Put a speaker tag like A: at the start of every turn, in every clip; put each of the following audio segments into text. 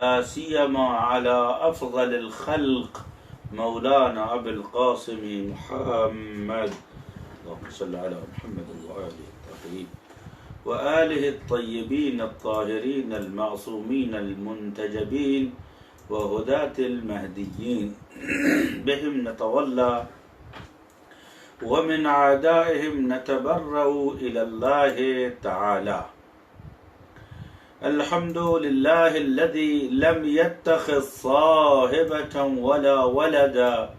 A: لا سيما على أفضل الخلق مولانا أبي القاسم محمد، اللهم صل على محمد وآله الطيبين الطاهرين المعصومين المنتجبين وهداة المهديين بهم نتولى ومن أعدائهم نتبرأ إلى الله تعالى. الحمد لله الذي لم يتخذ صاحبة ولا ولدا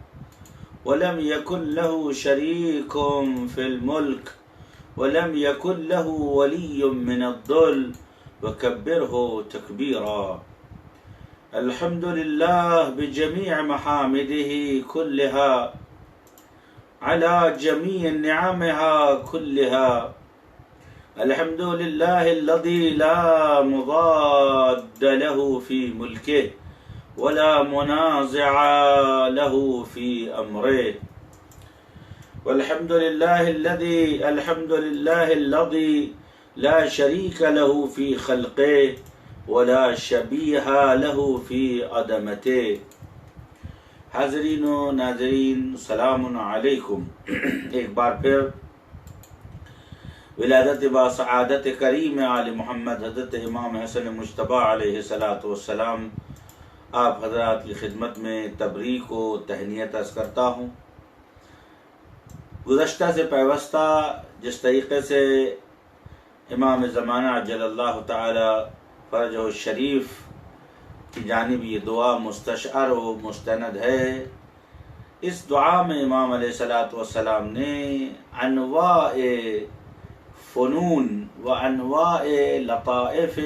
A: ولم يكن له شريك في الملك ولم يكن له ولي من الذل وكبره تكبيرا. الحمد لله بجميع محامده كلها على جميع نعمها كلها. الحمد لله الذي لا مضاد له في ملكه ولا منازع له في أمره. والحمد لله الذي لا شريك له في خلقه ولا شبيه له في عدمته. حاضرین و ناظرین السلام علیکم. ایک بار پھر ولادت با سعادت کریم آل محمد حضرت امام حسن مجتبی علیہ السلام آپ حضرات کی خدمت میں تبریک و تہنیت عرض کرتا ہوں. گزشتہ سے پیوستہ جس طریقے سے امام زمانہ عجل اللہ تعالی فرجہ الشریف کی جانب یہ دعا مستشعر و مستند ہے، اس دعا میں امام علیہ السلام نے انواع فنون و انواع لطائف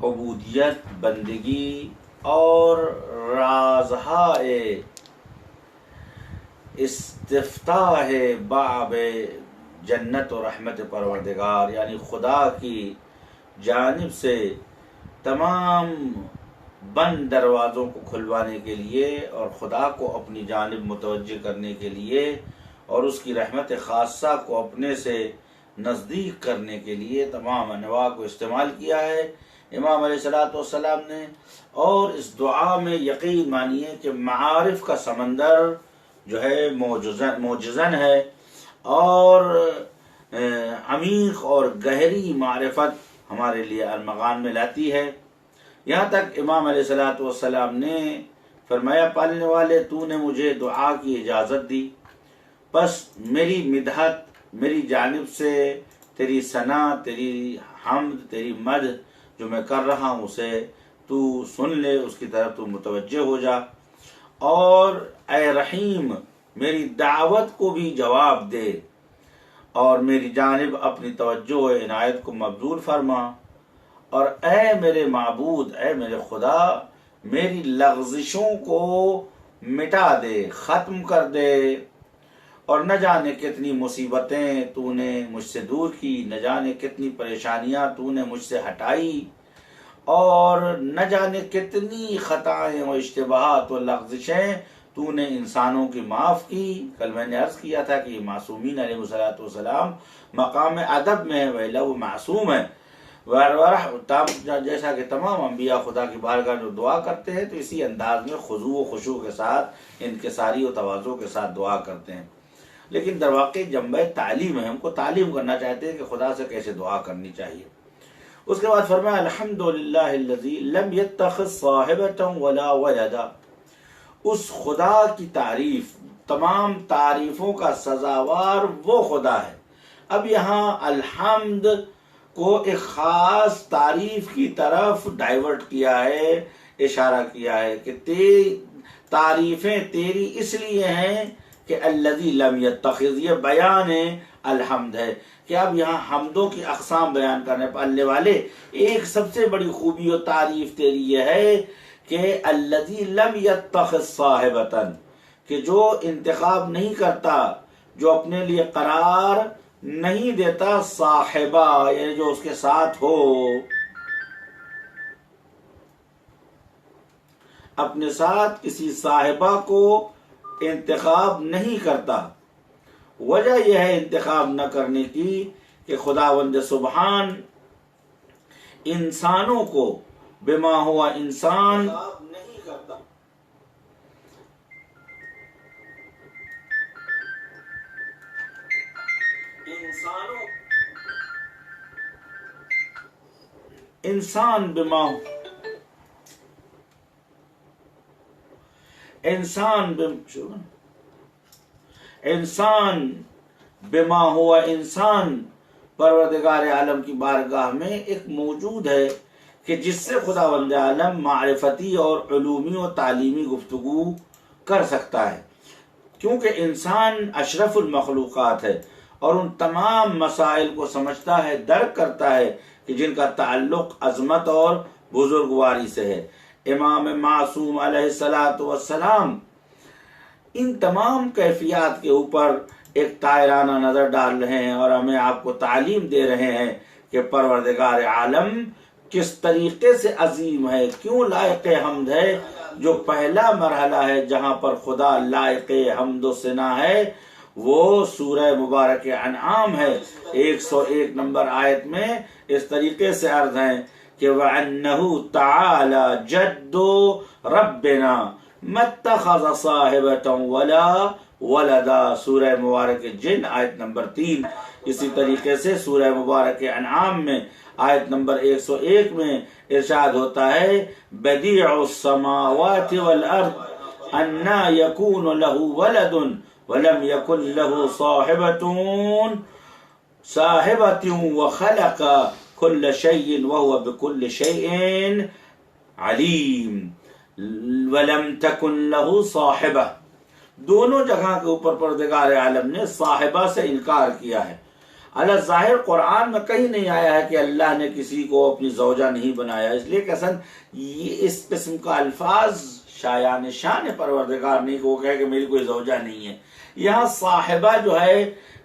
A: عبودیت بندگی اور رازہائے استفتاح باب جنت و رحمت پروردگار، یعنی خدا کی جانب سے تمام بند دروازوں کو کھلوانے کے لیے اور خدا کو اپنی جانب متوجہ کرنے کے لیے اور اس کی رحمت خاصہ کو اپنے سے نزدیک کرنے کے لیے تمام انواع کو استعمال کیا ہے امام علیہ السلام نے. اور اس دعا میں یقین مانیے کہ معارف کا سمندر جو ہے موجزن ہے اور عمیق اور گہری معرفت ہمارے لیے ارمغان میں لاتی ہے. یہاں تک امام علیہ السلام نے فرمایا، پالنے والے تو نے مجھے دعا کی اجازت دی، بس میری مدحت میری جانب سے تیری ثنا، تیری حمد، تیری مدح جو میں کر رہا ہوں اسے تو سن لے، اس کی طرف تو متوجہ ہو جا، اور اے رحیم میری دعوت کو بھی جواب دے اور میری جانب اپنی توجہ و عنایت کو مبذول فرما، اور اے میرے معبود، اے میرے خدا میری لغزشوں کو مٹا دے، ختم کر دے، اور نہ جانے کتنی مصیبتیں تو نے مجھ سے دور کی، نہ جانے کتنی پریشانیاں تو نے مجھ سے ہٹائی، اور نہ جانے کتنی خطائیں و اشتباہات و لغزشیں تو نے انسانوں کی معاف کی. کل میں نے عرض کیا تھا کہ یہ معصومین علیہ السلام مقام ادب میں ہے، ویلا وہ معصوم ہے، جیسا کہ تمام انبیاء خدا کی بارگاہ جو دعا کرتے ہیں تو اسی انداز میں خضوع و خشوع کے ساتھ، انکساری و تواضع کے ساتھ دعا کرتے ہیں. لیکن در واقع جنبہ تعلیم ہے، ہم کو تعلیم کرنا چاہتے ہیں کہ خدا سے کیسے دعا کرنی چاہیے. اس کے بعد فرمایا الحمدللہ الذی لم یتخذ صاحبۃ ولا ولدا. اس خدا کی تعریف، تمام تعریفوں کا سزاوار وہ خدا ہے. اب یہاں الحمد کو ایک خاص تعریف کی طرف ڈائیورٹ کیا ہے، اشارہ کیا ہے کہ تعریفیں تیری اس لیے ہیں کہ الذی لم یتخذ، یہ بیان الحمد ہے کہ اب یہاں حمدوں کی اقسام بیان کرنے پالنے والے ایک سب سے بڑی خوبی و تعریف تیری یہ ہے کہ الذی لم یتخذ صاحبۃ، کہ جو انتخاب نہیں کرتا، جو اپنے لیے قرار نہیں دیتا صاحبہ، یعنی جو اس کے ساتھ ہو، اپنے ساتھ کسی صاحبہ کو انتخاب نہیں کرتا. وجہ یہ ہے انتخاب نہ کرنے کی کہ خداوند سبحان انسانوں کو بما ہوا انسان انسان بما ہوا انسان پروردگار عالم کی بارگاہ میں ایک موجود ہے کہ جس سے خداوند عالم معرفتی اور علومی و تعلیمی گفتگو کر سکتا ہے، کیونکہ انسان اشرف المخلوقات ہے اور ان تمام مسائل کو سمجھتا ہے، درک کرتا ہے کہ جن کا تعلق عظمت اور بزرگواری سے ہے۔ امام معصوم علیہ السلام ان تمام کیفیات کے اوپر ایک طائرانہ نظر ڈال رہے ہیں اور ہمیں آپ کو تعلیم دے رہے ہیں کہ پروردگار عالم کس طریقے سے عظیم ہے، کیوں لائق حمد ہے۔ جو پہلا مرحلہ ہے جہاں پر خدا لائق حمد و ثنا ہے وہ سورہ مبارک انعام ہے۔ 101 نمبر آیت میں اس طریقے سے عرض ہے کہ وَأَنَّهُ تَعَالَى جَدُّ رَبِّنَا مَا اتَّخَذَ صَاحِبَةً وَلَا وَلَدًا، سورہ مبارک جن آیت نمبر 3۔ اسی طریقے سے سورہ مبارک انعام میں آیت نمبر 101 میں ارشاد ہوتا ہے بدیع السماوات والارض انا یکون له ولد ولم یکن له صاحبۃ وخلق كل شيء وهو بكل شيء علیم۔ ولم تکن له صاحبہ، دونوں جگہ کے اوپر پروردگار عالم نے صاحبہ سے انکار کیا ہے۔ اللہ ظاہر قرآن میں کہیں نہیں آیا ہے کہ اللہ نے کسی کو اپنی زوجہ نہیں بنایا، اس لیے کہ اصل یہ اس قسم کا الفاظ شایان شان پروردگار نہیں کہ وہ کہے کہ میری کوئی زوجہ نہیں ہے۔ یہاں صاحبہ جو ہے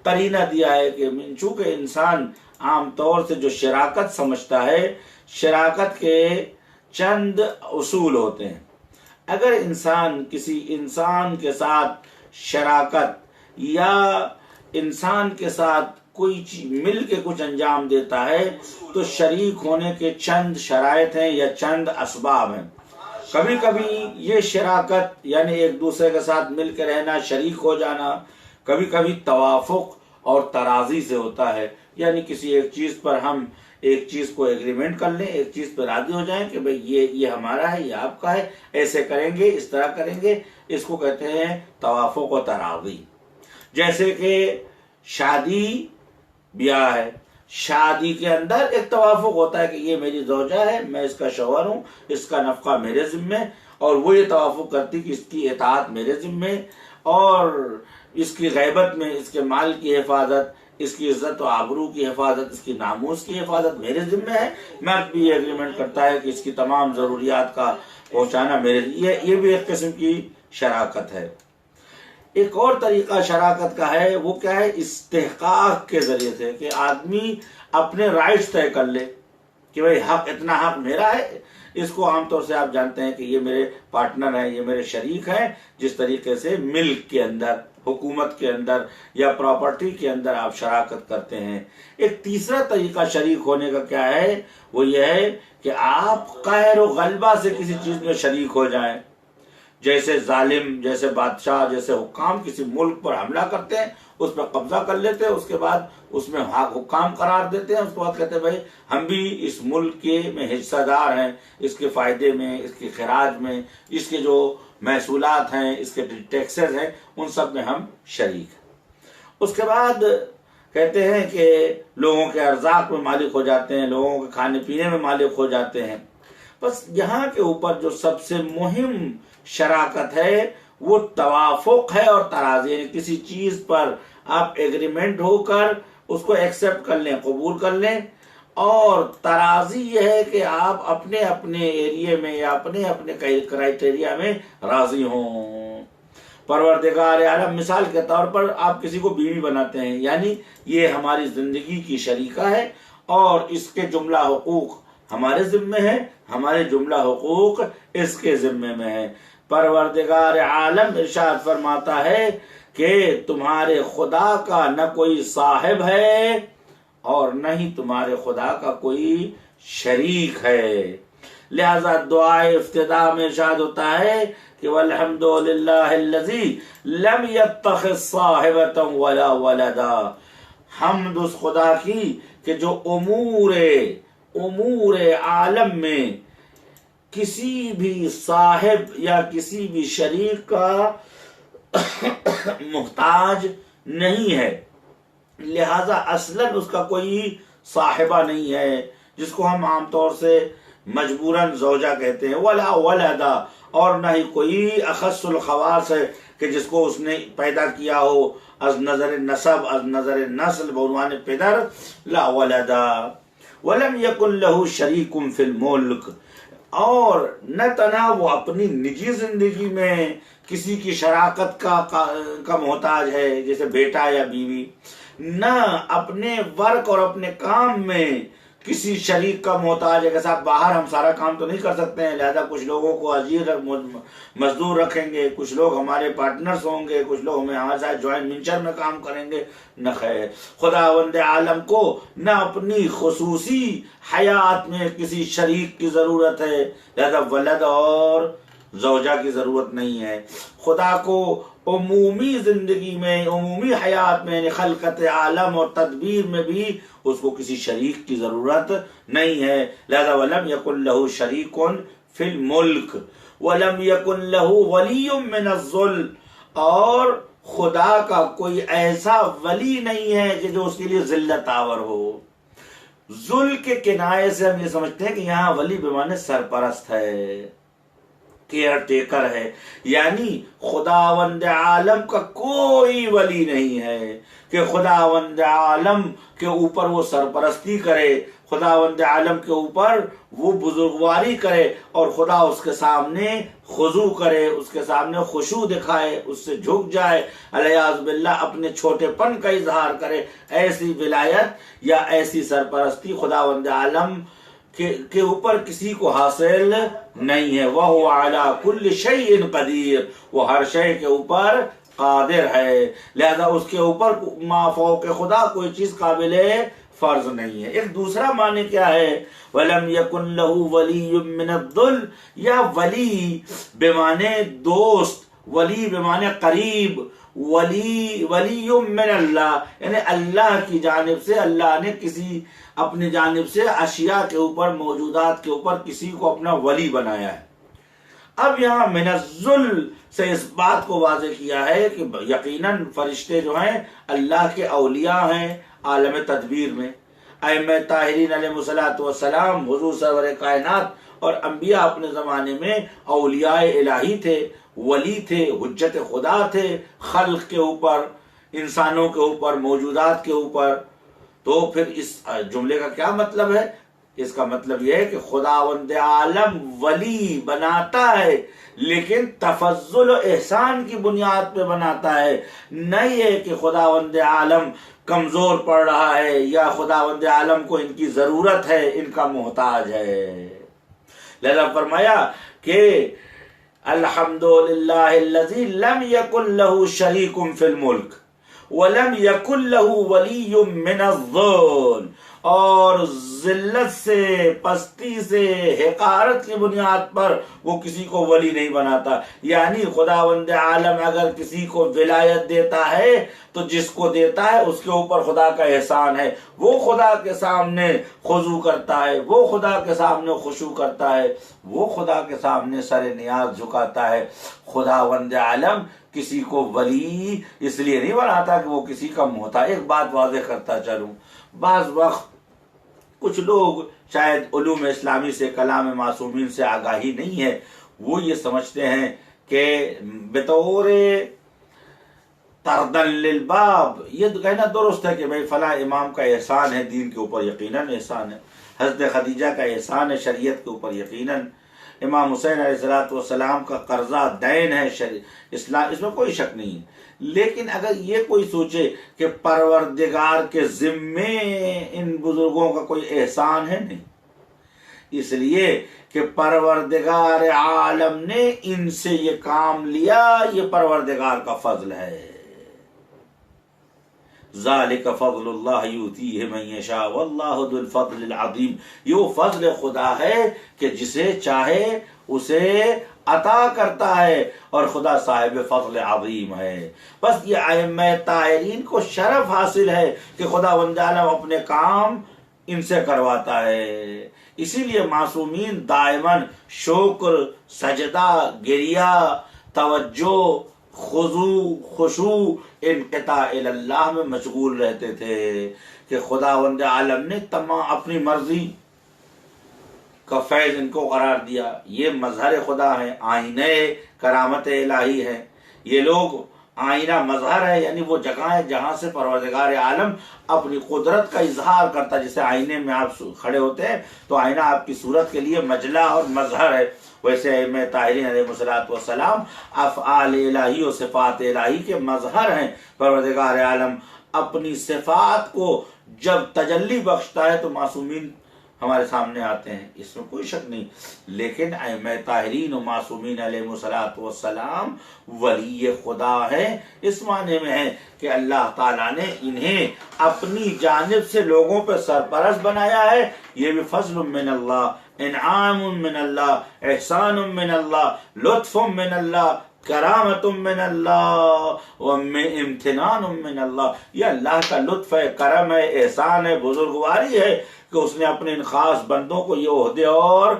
A: قرینہ دیا ہے کہ چونکہ انسان عام طور سے جو شراکت سمجھتا ہے، شراکت کے چند اصول ہوتے ہیں۔ اگر انسان کسی انسان کے ساتھ شراکت یا انسان کے ساتھ کوئی مل کے کچھ انجام دیتا ہے تو شریک ہونے کے چند شرائط ہیں یا چند اسباب ہیں۔ کبھی کبھی یہ شراکت یعنی ایک دوسرے کے ساتھ مل کے رہنا، شریک ہو جانا، کبھی کبھی توافق اور تراضی سے ہوتا ہے، یعنی کسی ایک چیز پر ہم ایک چیز کو ایگریمنٹ کر لیں، ایک چیز پر راضی ہو جائیں کہ بھئی یہ ہمارا ہے، یہ آپ کا ہے، ایسے کریں گے، اس طرح کریں گے، اس کو کہتے ہیں توافق و تراضی۔ جیسے کہ شادی بیاہ ہے، شادی کے اندر ایک توافق ہوتا ہے کہ یہ میری زوجہ ہے، میں اس کا شوہر ہوں، اس کا نفقہ میرے ذمے، اور وہ یہ توافق کرتی کہ اس کی اطاعت میرے ذمے، اور اس کی غیبت میں اس کے مال کی حفاظت، اس کی عزت و آبرو کی حفاظت، اس کی ناموس کی حفاظت میرے ذمے ہے۔ مرد بھی یہ ایگریمنٹ کرتا ہے کہ اس کی تمام ضروریات کا پہنچانا میرے لیے، یہ بھی ایک قسم کی شراکت ہے۔ ایک اور طریقہ شراکت کا ہے، وہ کیا ہے؟ استحقاق کے ذریعے سے، کہ آدمی اپنے رائٹس طے کر لے کہ بھئی حق، اتنا حق میرا ہے۔ اس کو عام طور سے آپ جانتے ہیں کہ یہ میرے پارٹنر ہیں، یہ میرے شریک ہیں، جس طریقے سے ملک کے اندر، حکومت کے اندر یا پراپرٹی کے اندر آپ شراکت کرتے ہیں۔ ایک تیسرا طریقہ شریک ہونے کا کیا ہے؟ وہ یہ ہے کہ آپ قہر و غلبہ سے کسی چیز میں شریک ہو جائیں۔ جیسے ظالم، جیسے بادشاہ، جیسے حکام کسی ملک پر حملہ کرتے ہیں، اس پر قبضہ کر لیتے ہیں، اس کے بعد اس میں حکام قرار دیتے ہیں، اس کے بعد کہتے ہیں بھائی ہم بھی اس ملک کے میں حصہ دار ہیں، اس کے فائدے میں، اس کے خراج میں، اس کے جو محصولات ہیں، اس کے ٹیکسز ہیں، ان سب میں ہم شریک ہیں۔ اس کے بعد کہتے ہیں کہ لوگوں کے ارزاق میں مالک ہو جاتے ہیں، لوگوں کے کھانے پینے میں مالک ہو جاتے ہیں۔ بس یہاں کے اوپر جو سب سے مہم شراکت ہے وہ توافق ہے اور تراضی، یعنی کسی چیز پر آپ ایگریمنٹ ہو کر اس کو ایکسپٹ کر لیں، قبول کر لیں، اور تراضی یہ ہے کہ آپ اپنے اپنے ایریے میں یا اپنے اپنے کرائیٹیریا میں راضی ہوں۔ پروردگار عالم مثال کے طور پر آپ کسی کو بیوی بناتے ہیں، یعنی یہ ہماری زندگی کی شریکہ ہے اور اس کے جملہ حقوق ہمارے ذمے ہیں، ہمارے جملہ حقوق اس کے ذمے میں ہیں۔ پروردگار عالم ارشاد فرماتا ہے کہ تمہارے خدا کا نہ کوئی صاحب ہے اور نہ ہی تمہارے خدا کا کوئی شریک ہے۔ لہذا دعائے افتتاح میں ارشاد ہوتا ہے کہ والحمدللہ الذی لم یتخذ صاحبۃ ولا ولدا، حمد اس خدا کی کہ جو امور عالم میں کسی بھی صاحب یا کسی بھی شریک کا محتاج نہیں ہے، لہذا اصلاً اس کا کوئی صاحبہ نہیں ہے، جس کو ہم عام طور سے مجبوراً زوجہ کہتے ہیں، ولا ولدا، اور نہ ہی کوئی اخص الخواص ہے کہ جس کو اس نے پیدا کیا ہو از نظر نسب، از نظر نسل، بعنوان پدر، لا ولدا ولم یکن لہ شریک فی الملک، اور نہ تنہا وہ اپنی نجی زندگی میں کسی کی شراکت کا محتاج ہے جیسے بیٹا یا بیوی، نہ اپنے ورک اور اپنے کام میں کسی شریک کا محتاج ہے کہ صاحب باہر ہم سارا کام تو نہیں کر سکتے ہیں، لہذا کچھ لوگوں کو مزدور رکھیں گے، کچھ لوگ ہمارے پارٹنرز ہوں گے، کچھ لوگ ہمارے ساتھ جوائنٹ وینچر میں کام کریں گے، نہ خیر، خداوند عالم کو نہ اپنی خصوصی حیات میں کسی شریک کی ضرورت ہے، لہذا ولد اور زوجہ کی ضرورت نہیں ہے۔ خدا کو عمومی زندگی میں، عمومی حیات میں، یعنی خلقت عالم اور تدبیر میں بھی اس کو کسی شریک کی ضرورت نہیں ہے، لہذا وَلَمْ يَكُنْ لَهُ شَرِيكٌ فِي الْمُلْكِ وَلَمْ يَكُنْ لَهُ وَلِيٌّ مِّنَ الذُّلِّ، اور خدا کا کوئی ایسا ولی نہیں ہے کہ جو اس کے لیے ذلت آور ہو۔ ذل کے کنایے سے ہم یہ سمجھتے ہیں کہ یہاں ولی بمانے سرپرست ہے، کیئر ٹیکر ہے، یعنی خداوند عالم کا کوئی ولی نہیں ہے کہ خداوند عالم کے اوپر وہ سرپرستی کرے، خداوند عالم کے اوپر وہ بزرگواری کرے اور خدا اس کے سامنے خضوع کرے، اس کے سامنے خشوع دکھائے، اس سے جھک جائے، الیاذ باللہ اپنے چھوٹے پن کا اظہار کرے۔ ایسی ولایت یا ایسی سرپرستی خداوند عالم کے اوپر کسی کو حاصل نہیں ہے۔ وَهُوَ عَلَى كُلِّ شَيْءٍ قَدِيرٌ، وہ ہر شے کے اوپر قادر ہے، لہذا اس کے اوپر ما فوق خدا کوئی چیز قابل فرض نہیں ہے۔ ایک دوسرا معنی کیا ہے؟ وَلَمْ يَكُنْ لَهُ وَلِيٌّ مِّنَ الذُّلِّ، یا ولی بمانے دوست، ولی بمانے قریب، ولی من اللہ، یعنی اللہ کی جانب سے اللہ نے کسی اپنی جانب سے اشیاء کے اوپر، موجودات کے اوپر کسی کو اپنا ولی بنایا ہے۔ اب یہاں من الذل سے اس بات کو واضح کیا ہے کہ یقیناً فرشتے جو ہیں اللہ کے اولیاء ہیں عالم تدبیر میں، ائمہ طاہرین علیہ الصلوۃ والسلام، حضور سرور کائنات اور انبیاء اپنے زمانے میں اولیاء الہی تھے، ولی تھے، حجت خدا تھے خلق کے اوپر، انسانوں کے اوپر، موجودات کے اوپر۔ تو پھر اس جملے کا کیا مطلب ہے؟ اس کا مطلب یہ ہے کہ خداوند عالم ولی بناتا ہے لیکن تفضل و احسان کی بنیاد پہ بناتا ہے، نہ یہ کہ خداوند عالم کمزور پڑ رہا ہے یا خداوند عالم کو ان کی ضرورت ہے، ان کا محتاج ہے۔ لہذا فرمایا کہ الحمدللہ الذی لم یکن لہ شریک فی الملک وَلَمْ يَكُنْ لَهُ وَلِيٌّ مِّنَ الذُّلِّ، اور ذلت سے، پستی سے، حقارت کی بنیاد پر وہ کسی کو ولی نہیں بناتا۔ یعنی خداوند عالم اگر کسی کو ولایت دیتا ہے تو جس کو دیتا ہے اس کے اوپر خدا کا احسان ہے، وہ خدا کے سامنے خضوع کرتا ہے، وہ خدا کے سامنے خشوع کرتا ہے، وہ خدا کے سامنے سر نیاز جھکاتا ہے۔ خداوند عالم کسی کو ولی اس لیے نہیں بناتا کہ وہ کسی کا محتاج۔ ایک بات واضح کرتا چلوں، بعض وقت کچھ لوگ شاید علوم اسلامی سے، کلام معصومین سے آگاہی نہیں ہے، وہ یہ سمجھتے ہیں کہ بطور تردن للباب یہ کہنا درست ہے کہ بھئی فلاں امام کا احسان ہے دین کے اوپر، یقیناً احسان ہے، حضرت خدیجہ کا احسان ہے شریعت کے اوپر، یقیناً امام حسین علیہ السلام کا قرضہ دین ہے اسلام، اس میں کوئی شک نہیں ہے۔ لیکن اگر یہ کوئی سوچے کہ پروردگار کے ذمے ان بزرگوں کا کوئی احسان ہے، نہیں، اس لیے کہ پروردگار عالم نے ان سے یہ کام لیا، یہ پروردگار کا فضل ہے۔ ذالک فضل اللہ یؤتیہ من یشاء واللہ ذو الفضل العظیم، یہ وہ فضل خدا ہے کہ جسے چاہے اسے عطا کرتا ہے، اور خدا صاحب فضل عظیم ہے۔ بس یہ ائمہ طاہرین کو شرف حاصل ہے کہ خدا وند عالم اپنے کام ان سے کرواتا ہے، اسی لیے معصومین دائماً شکر، سجدہ، گریہ، توجہ، خضوع، خشوع، انقطاع اللہ میں مشغول رہتے تھے کہ خدا وند عالم نے تمام اپنی مرضی کا فیض ان کو قرار دیا۔ یہ مظہر خدا ہے، آئینہ کرامت الہی ہے، یہ لوگ آئینہ مظہر ہے، یعنی وہ جگہ ہے جہاں سے پروردگار عالم اپنی قدرت کا اظہار کرتا ہے۔ جیسے آئینے میں آپ کھڑے ہوتے ہیں تو آئینہ آپ کی صورت کے لیے مجلہ اور مظہر ہے، ویسے ائمہ طاہرین علیہ السلام افعال الہی و صفات الہی کے مظہر ہیں۔ پروردگار عالم اپنی صفات کو جب تجلی بخشتا ہے تو معصومین ہمارے سامنے آتے ہیں، اس میں کوئی شک نہیں، لیکن ائمہ طاہرین و معصومین علیہ السلام ولی خدا ہے، اس معنی میں ہے کہ اللہ تعالیٰ نے انہیں اپنی جانب سے لوگوں پہ سرپرست بنایا ہے۔ یہ بھی فضل من اللہ، انعام من اللہ، احسان من اللہ، لطف من اللہ، کرامت من اللہ، امتنان من اللہ۔ یہ اللہ کا لطف ہے، کرم ہے، احسان ہے، بزرگواری ہے کہ اس نے اپنے ان خاص بندوں کو یہ عہدے اور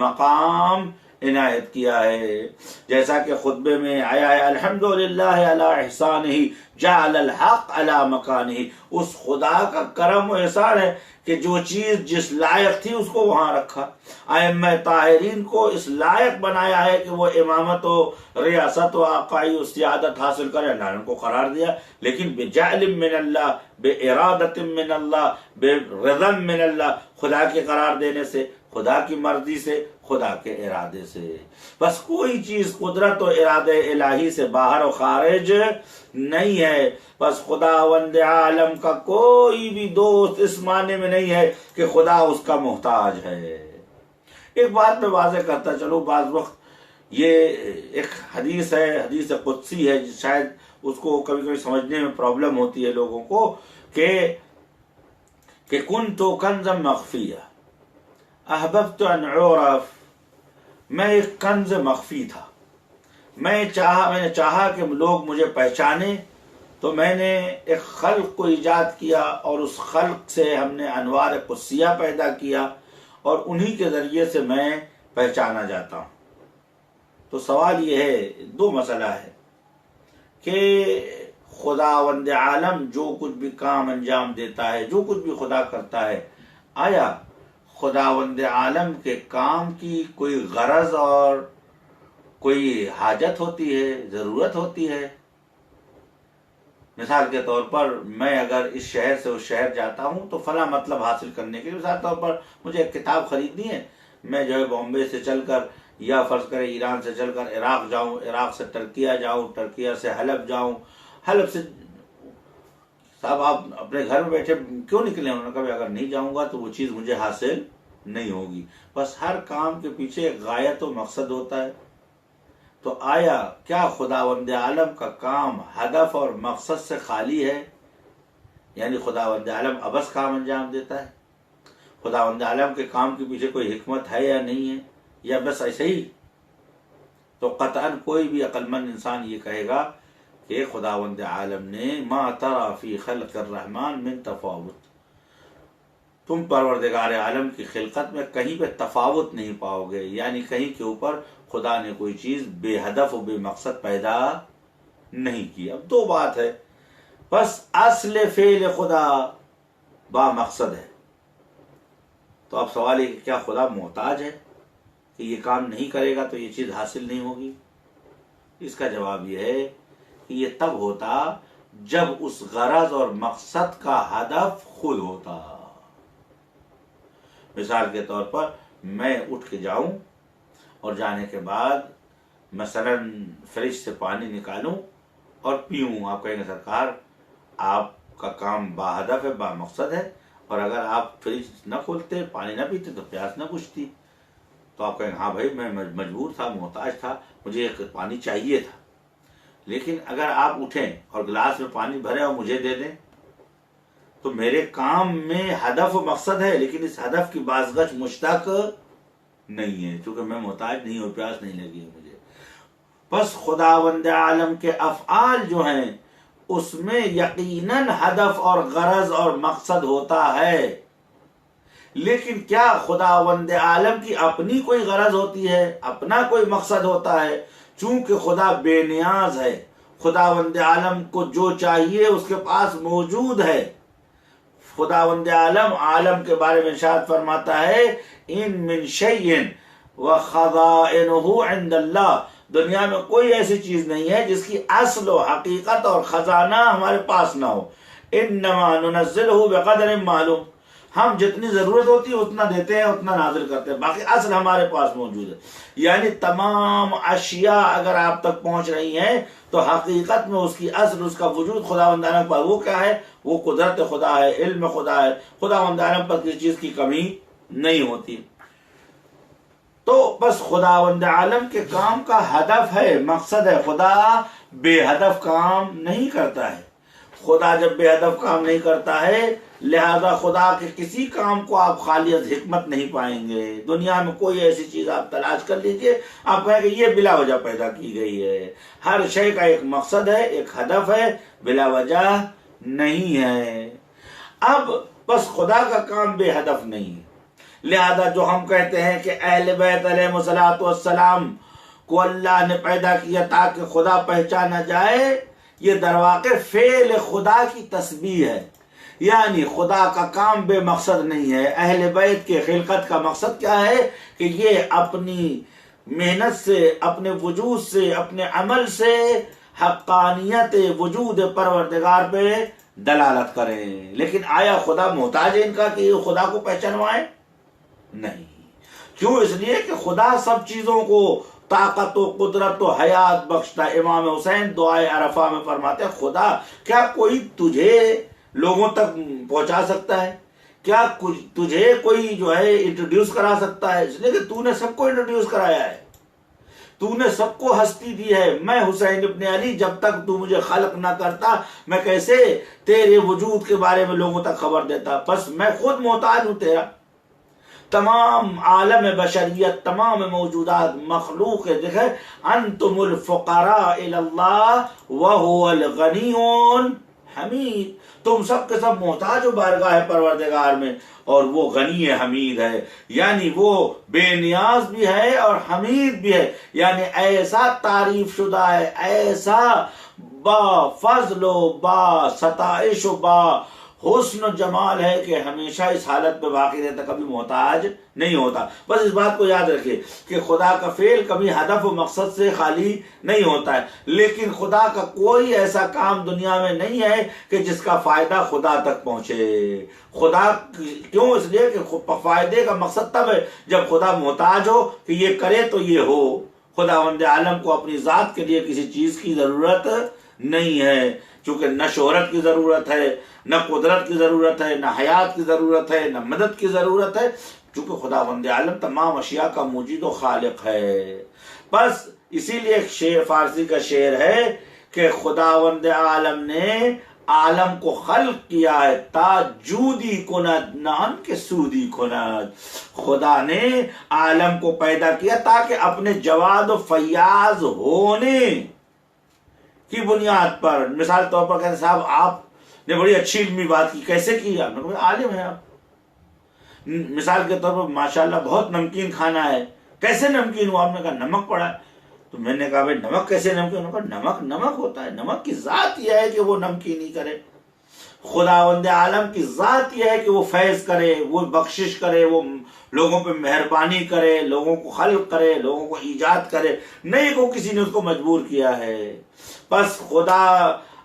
A: مقام عنایت کیا ہے۔ جیسا کہ خطبے میں آیا ہے، الحمدللہ علی احسانہ جعل الحق علی مکانہ، اس خدا کا کرم و احسان ہے کہ جو چیز جس لائق تھی اس کو وہاں رکھا۔ ائمہ طاہرین کو اس لائق بنایا ہے کہ وہ امامت و ریاست و آقائی و سیادت حاصل کرے، اللہ نے ان کو قرار دیا، لیکن بجعل من اللہ، بے ارادت من اللہ، بے رضا من اللہ، خدا کے قرار دینے سے، خدا کی مرضی سے، خدا کے ارادے سے۔ بس کوئی چیز قدرت و ارادے الہی سے باہر و خارج نہیں ہے۔ بس خدا وند عالم کا کوئی بھی دوست اس معنی میں نہیں ہے کہ خدا اس کا محتاج ہے۔ ایک بات میں واضح کرتا چلو، بعض وقت یہ ایک حدیث ہے، حدیث قدسی ہے، شاید اس کو کبھی کبھی سمجھنے میں پرابلم ہوتی ہے لوگوں کو، کہ کنت کنزا مخفیہ احببت ان اعرف، میں ایک کنز مخفی تھا، میں نے چاہا کہ لوگ مجھے پہچانے، تو میں نے ایک خلق کو ایجاد کیا اور اس خلق سے ہم نے انوار قدسیہ پیدا کیا اور انہی کے ذریعے سے میں پہچانا جاتا ہوں۔ تو سوال یہ ہے، دو مسئلہ ہے کہ خداوند عالم جو کچھ بھی کام انجام دیتا ہے، جو کچھ بھی خدا کرتا ہے، آیا خداوند عالم کے کام کی کوئی غرض اور کوئی حاجت ہوتی ہے، ضرورت ہوتی ہے؟ مثال کے طور پر میں اگر اس شہر سے اس شہر جاتا ہوں تو فلاں مطلب حاصل کرنے کے لیے، مثال کے طور پر مجھے ایک کتاب خریدنی ہے، میں جو ہے بامبے سے چل کر یا فرض کریں ایران سے چل کر عراق جاؤں، عراق سے ترکیہ جاؤں، ترکیہ سے حلب جاؤں، حلب سے صاحب آپ اپنے گھر میں بیٹھے کیوں نکلے؟ انہوں نے کہا اگر نہیں جاؤں گا تو وہ چیز مجھے حاصل نہیں ہوگی۔ بس ہر کام کے پیچھے ایک غایت و مقصد ہوتا ہے۔ تو آیا کیا خداوند عالم کا کام ہدف اور مقصد سے خالی ہے؟ یعنی خداوند عالم ابس کام انجام دیتا ہے؟ خداوند عالم کے کام کے پیچھے کوئی حکمت ہے یا نہیں ہے، یا بس ایسے ہی؟ تو قطعاً کوئی بھی عقل مند انسان یہ کہے گا کہ خداوند عالم نے ما ترى فی خلق الرحمن من تفاوت، تم پروردگار عالم کی خلقت میں کہیں پہ تفاوت نہیں پاؤ گے، یعنی کہیں کے اوپر خدا نے کوئی چیز بے ہدف و بے مقصد پیدا نہیں کی۔ اب دو بات ہے، بس اصل فعل خدا با مقصد ہے، تو اب سوال ہے کہ کیا خدا محتاج ہے کہ یہ کام نہیں کرے گا تو یہ چیز حاصل نہیں ہوگی؟ اس کا جواب یہ ہے کہ یہ تب ہوتا جب اس غرض اور مقصد کا ہدف خود ہوتا۔ مثال کے طور پر میں اٹھ کے جاؤں اور جانے کے بعد مثلا فریج سے پانی نکالوں اور پیوں، آپ کہیں گے سرکار آپ کا کام با ہدف ہے، با مقصد ہے، اور اگر آپ فریج نہ کھولتے، پانی نہ پیتے تو پیاس نہ بجھتی۔ تو آپ کہیں گے ہاں بھائی میں مجبور تھا، محتاج تھا، مجھے ایک پانی چاہیے تھا۔ لیکن اگر آپ اٹھیں اور گلاس میں پانی بھریں اور مجھے دے دیں تو میرے کام میں ہدف و مقصد ہے، لیکن اس ہدف کی بازگشت مجھ تک نہیں ہے، چونکہ میں محتاج نہیں ہوں، پیاس نہیں لگی ہے مجھے۔ پس خداوند عالم کے افعال جو ہیں اس میں یقیناً ہدف اور غرض اور مقصد ہوتا ہے، لیکن کیا خداوند عالم کی اپنی کوئی غرض ہوتی ہے، اپنا کوئی مقصد ہوتا ہے؟ چونکہ خدا بے نیاز ہے، خداوند عالم کو جو چاہیے اس کے پاس موجود ہے۔ خداوند عالم کے بارے میں ارشاد فرماتا ہے ان من شیء وخزائنہ عند اللہ، دنیا میں کوئی ایسی چیز نہیں ہے جس کی اصل و حقیقت اور خزانہ ہمارے پاس نہ ہو۔ انما ننزلہ بقدر معلوم، ہم جتنی ضرورت ہوتی ہے اتنا دیتے ہیں، اتنا نازل کرتے ہیں، باقی اصل ہمارے پاس موجود ہے۔ یعنی تمام اشیاء اگر آپ تک پہنچ رہی ہیں تو حقیقت میں اس کی اصل، اس کا وجود خداوند عالم پر وہ کیا ہے؟ وہ قدرت خدا ہے، علم خدا ہے، خداوند عالم پر کسی چیز کی کمی نہیں ہوتی۔ تو بس خداوند عالم کے کام کا ہدف ہے، مقصد ہے، خدا بے ہدف کام نہیں کرتا ہے۔ خدا جب بے ہدف کام نہیں کرتا ہے لہذا خدا کے کسی کام کو آپ خالی از حکمت نہیں پائیں گے۔ دنیا میں کوئی ایسی چیز آپ تلاش کر لیجئے، آپ کہیں کہ یہ بلا وجہ پیدا کی گئی ہے۔ ہر شے کا ایک مقصد ہے، ایک ہدف ہے، بلا وجہ نہیں ہے۔ اب بس خدا کا کام بے ہدف نہیں ہے، لہذا جو ہم کہتے ہیں کہ اہل بیت علیہ الصلوۃ والسلام کو اللہ نے پیدا کیا تاکہ خدا پہچانا جائے، یہ در واقع فعل خدا کی تسبیح ہے، یعنی خدا کا کام بے مقصد نہیں ہے۔ اہل بیت کے خلقت کا مقصد کیا ہے کہ یہ اپنی محنت سے، اپنے وجود سے، اپنے عمل سے حقانیت وجود پروردگار پہ دلالت کریں۔ لیکن آیا خدا محتاج ہے ان کا کہ خدا کو پہچانوائے؟ نہیں۔ کیوں؟ اس لیے کہ خدا سب چیزوں کو طاقت و قدرت و حیات بخشتا۔ امام حسین دعائے عرفہ میں فرماتے ہیں خدا کیا کوئی تجھے لوگوں تک پہنچا سکتا ہے؟ کیا تجھے کوئی جو ہے انٹروڈیوس کرا سکتا ہے؟ اس لیے کہ تو نے سب کو انٹروڈیوس کرایا ہے، تو نے سب کو ہستی دی ہے۔ میں حسین ابن علی جب تک تو مجھے خلق نہ کرتا میں کیسے تیرے وجود کے بارے میں لوگوں تک خبر دیتا؟ بس میں خود محتاج ہوں تیرا۔ تمام عالم بشریت، تمام موجودات مخلوق ہے، دیکھیں انتم الفقراء الی اللہ وہو الغنی حمید، تم سب کے سب محتاج ہو بارگاہ پروردگار میں اور وہ غنی حمید ہے، یعنی وہ بے نیاز بھی ہے اور حمید بھی ہے، یعنی ایسا تعریف شدہ ہے، ایسا با فضل و با ستائش و با حسن و جمال ہے کہ ہمیشہ اس حالت میں باقی رہتا، کبھی محتاج نہیں ہوتا۔ بس اس بات کو یاد رکھیے کہ خدا کا فعل کبھی ہدف و مقصد سے خالی نہیں ہوتا ہے، لیکن خدا کا کوئی ایسا کام دنیا میں نہیں ہے کہ جس کا فائدہ خدا تک پہنچے۔ خدا کیوں؟ اس لیے کہ فائدے کا مقصد تب ہے جب خدا محتاج ہو کہ یہ کرے تو یہ ہو۔ خداوند عالم کو اپنی ذات کے لیے کسی چیز کی ضرورت نہیں ہے، چونکہ نہ شہرت کی ضرورت ہے، نہ قدرت کی ضرورت ہے، نہ حیات کی ضرورت ہے، نہ مدد کی ضرورت ہے، چونکہ خداوند عالم تمام اشیاء کا موجد و خالق ہے۔ بس اسی لیے ایک شعر، فارسی کا شعر ہے کہ خداوند عالم نے عالم کو خلق کیا ہے تا جودی کند نہ ان کے سودی کند، خدا نے عالم کو پیدا کیا تاکہ اپنے جواد و فیاض ہونے کی بنیاد پر، مثال طور پر کہتے صاحب آپ نے بڑی اچھی علمی بات کی، کیسے کی؟ آپ نے کہا عالم ہے آپ۔ مثال کے طور پر ماشاءاللہ بہت نمکین کھانا ہے، کیسے نمکین ہوا؟ آپ نے کہا نمک پڑا ہے۔ تو میں نے کہا بھائی نمک کیسے نمکین ہوگا؟ نمک نمک ہوتا ہے، نمک کی ذات یہ ہے کہ وہ نمکین ہی کرے۔ خداوند عالم کی ذات یہ ہے کہ وہ فیض کرے، وہ بخشش کرے، وہ لوگوں پہ مہربانی کرے، لوگوں کو خلق کرے، لوگوں کو ایجاد کرے، نہیں کو کسی نے اس کو مجبور کیا ہے۔ بس خدا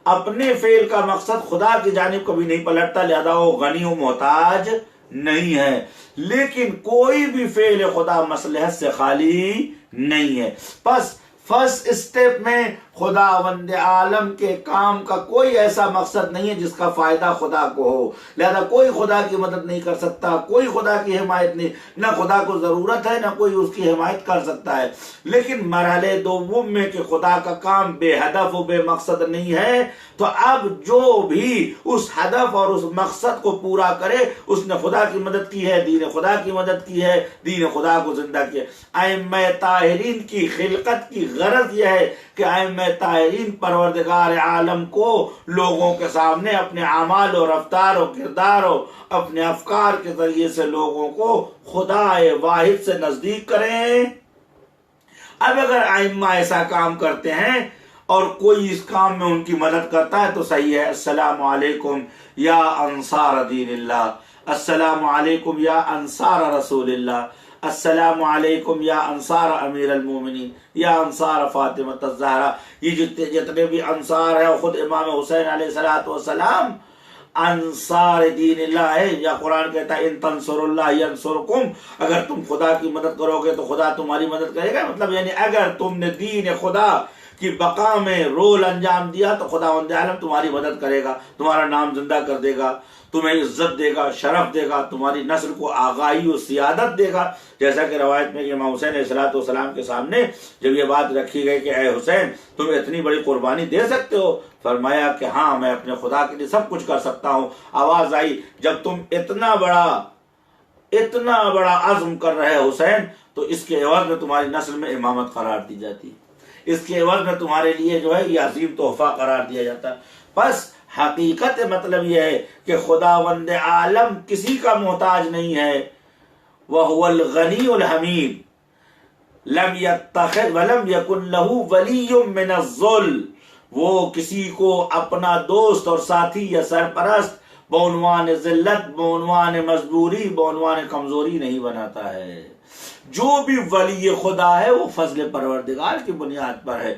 A: اپنے فعل کا مقصد خدا کی جانب کبھی نہیں پلٹتا، لہذا وہ غنی و محتاج نہیں ہے، لیکن کوئی بھی فعل خدا مصلحت سے خالی نہیں ہے۔ بس فرسٹ اسٹیپ میں خداوند عالم کے کام کا کوئی ایسا مقصد نہیں ہے جس کا فائدہ خدا کو ہو، لہذا کوئی خدا کی مدد نہیں کر سکتا، کوئی خدا کی حمایت نہیں، نہ خدا کو ضرورت ہے نہ کوئی اس کی حمایت کر سکتا ہے۔ لیکن مرحلے دوم میں کہ خدا کا کام بے ہدف و بے مقصد نہیں ہے، تو اب جو بھی اس ہدف اور اس مقصد کو پورا کرے اس نے خدا کی مدد کی ہے، دین خدا کی مدد کی ہے، دین خدا کو زندہ کیا۔ ائمہ طاہرین کی خلقت کی غرض یہ ہے کہ ائمہ طاہرین پروردگار عالم کو لوگوں کے سامنے اپنے اعمال و رفتار و کردار و اپنے افکار کے ذریعے سے لوگوں کو خدا واحد سے نزدیک کریں۔ اب اگر ائمہ ایسا کام کرتے ہیں اور کوئی اس کام میں ان کی مدد کرتا ہے تو صحیح ہے۔ السلام علیکم یا انصار دین اللہ، السلام علیکم یا انصار رسول اللہ، السلام علیکم یا انصار امیر المومنین، یا انصار فاطمہ الزہرا۔ یہ جتنے بھی انصار ہیں، خود امام حسین علیہ السلام انصار دین اللہ ہے، یا قرآن کہتا ہے ان تنصروا اللہ ینصرکم، اگر تم خدا کی مدد کرو گے تو خدا تمہاری مدد کرے گا۔ مطلب یعنی اگر تم نے دین خدا کی بقا میں رول انجام دیا تو خداوند عالم تمہاری مدد کرے گا، تمہارا نام زندہ کر دے گا، تمہیں عزت دے گا، شرف دے گا، تمہاری نسل کو آگاہی و سیادت دے گا۔ جیسا کہ روایت میں کہ امام حسین علیہ السلام کے سامنے جب یہ بات رکھی گئی کہ اے حسین تم اتنی بڑی قربانی دے سکتے ہو، فرمایا کہ ہاں میں اپنے خدا کے لیے سب کچھ کر سکتا ہوں۔ آواز آئی جب تم اتنا بڑا عزم کر رہے حسین تو اس کے عوض میں تمہاری نسل میں امامت قرار دی جاتی، اس کے عوض میں تمہارے لیے جو ہے یہ عظیم تحفہ قرار دیا جاتا۔ بس حقیقت مطلب یہ ہے کہ خداوند عالم کسی کا محتاج نہیں ہے، وَهُوَ الْغَنِيُّ الْحَمِيدُ لَمْ يَتَّخِذْ وَلَمْ يَكُنْ لَهُ وَلِيٌّ مِّنَ الذُّلِّ، وہ کسی کو اپنا دوست اور ساتھی یا سرپرست بعنوان ذلت، بعنوان مجبوری، بعنوان کمزوری نہیں بناتا ہے۔ جو بھی ولی خدا ہے وہ فضل پروردگار کی بنیاد پر ہے،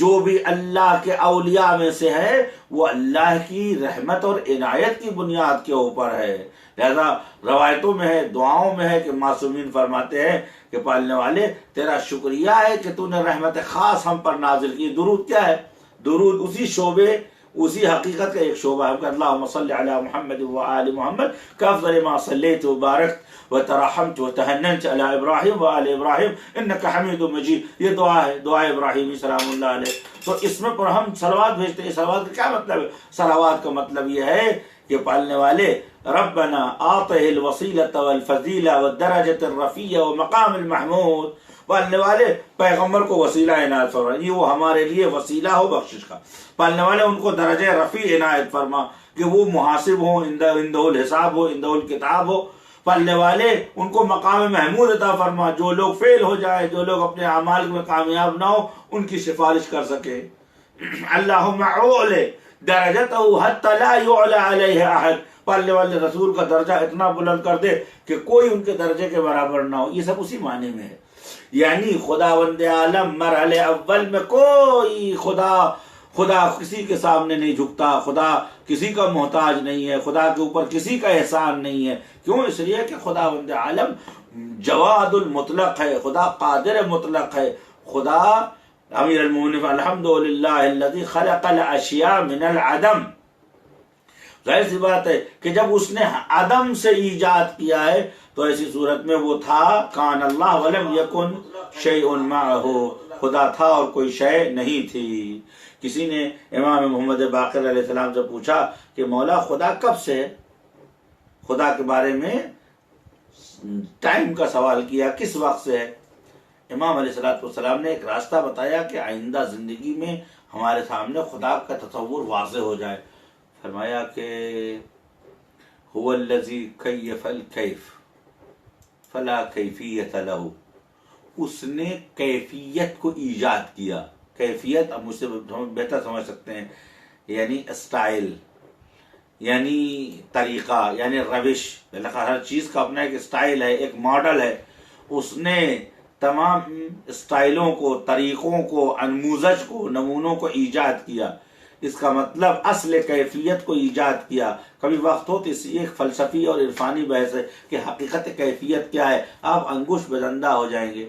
A: جو بھی اللہ کے اولیاء میں سے ہے وہ اللہ کی رحمت اور عنایت کی بنیاد کے اوپر ہے۔ لہذا روایتوں میں ہے، دعاؤں میں ہے کہ معصومین فرماتے ہیں کہ پالنے والے تیرا شکریہ ہے کہ تو نے رحمت خاص ہم پر نازل کی۔ درود کیا ہے؟ درود اسی شعبے، اسی حقیقت کا ایک شعبہ ہے کہ اللہم صلی علی محمد وآل محمد کافضل ما صلیت وبارکت وترحمت وتحننت علی ابراہیم وآل ابراہیم انک حمید مجید۔ یہ دعا ہے، دعا ابراہیمی سلام اللہ علیہ۔ تو اس میں پر ہم صلوات بھیجتے ہیں۔ صلوات کا کیا مطلب ہے؟ صلوات کا مطلب یہ ہے کہ پالنے والے ربنا آتہ الوسیلۃ والفضیلہ والدرجۃ الرفیع ومقام المحمود، پالنے والے پیغمبر کو وسیلہ عنایت فرما، یہ وہ ہمارے لیے وسیلہ ہو بخشش کا۔ پالنے والے ان کو درجہ رفیع عنایت فرما کہ وہ محاسب ہوں، عندہ الحساب ہو، عندہ الکتاب ہو۔ پالنے والے ان کو مقام محمود عطا فرما، جو لوگ فیل ہو جائے، جو لوگ اپنے اعمال میں کامیاب نہ ہو ان کی سفارش کر سکے۔ اللہم اعلی درجتہ حتی لا یعلی علیہ احد، پالنے والے رسول کا درجہ اتنا بلند کر دے کہ کوئی ان کے درجے کے برابر نہ ہو۔ یہ سب اسی معنی میں ہے، یعنی خداوند عالم مرحلے اول میں کوئی خدا کسی کے سامنے نہیں جھکتا، خدا کسی کا محتاج نہیں ہے، خدا کے اوپر کسی کا احسان نہیں ہے۔ کیوں؟ اس لیے کہ خداوند عالم جواد المطلق ہے، خدا قادر مطلق ہے، خدا امیر المومنین الحمدللہ الذی خلق الاشیاء من العدم۔ ظاہر سی بات ہے کہ جب اس نے عدم سے ایجاد کیا ہے تو ایسی صورت میں وہ تھا، کان اللہ ولم یکن شیء معہ، خدا تھا اور کوئی شے نہیں تھی۔ کسی نے امام محمد باقر علیہ السلام سے پوچھا کہ مولا خدا کب سے ہے؟ خدا کے بارے میں ٹائم کا سوال کیا، کس وقت سے ہے؟ امام علیہ السلام نے ایک راستہ بتایا کہ آئندہ زندگی میں ہمارے سامنے خدا کا تصور واضح ہو جائے۔ فرمایا کہ هو الذی کیف الکیف فلا کیفیت لہ، اس نے کیفیت کو ایجاد کیا۔ کیفیت اب مجھ سے بہتر سمجھ سکتے ہیں، یعنی اسٹائل، یعنی طریقہ، یعنی روش۔ ہر چیز کا اپنا ایک اسٹائل ہے، ایک ماڈل ہے۔ اس نے تمام اسٹائلوں کو، طریقوں کو، انموذج کو، نمونوں کو ایجاد کیا۔ اس کا مطلب اصل کیفیت کو ایجاد کیا۔ کبھی وقت ہو تو اس ایک فلسفی اور عرفانی بحث ہے کہ حقیقت کیفیت کیا ہے، آپ انگوش بزندہ ہو جائیں گے۔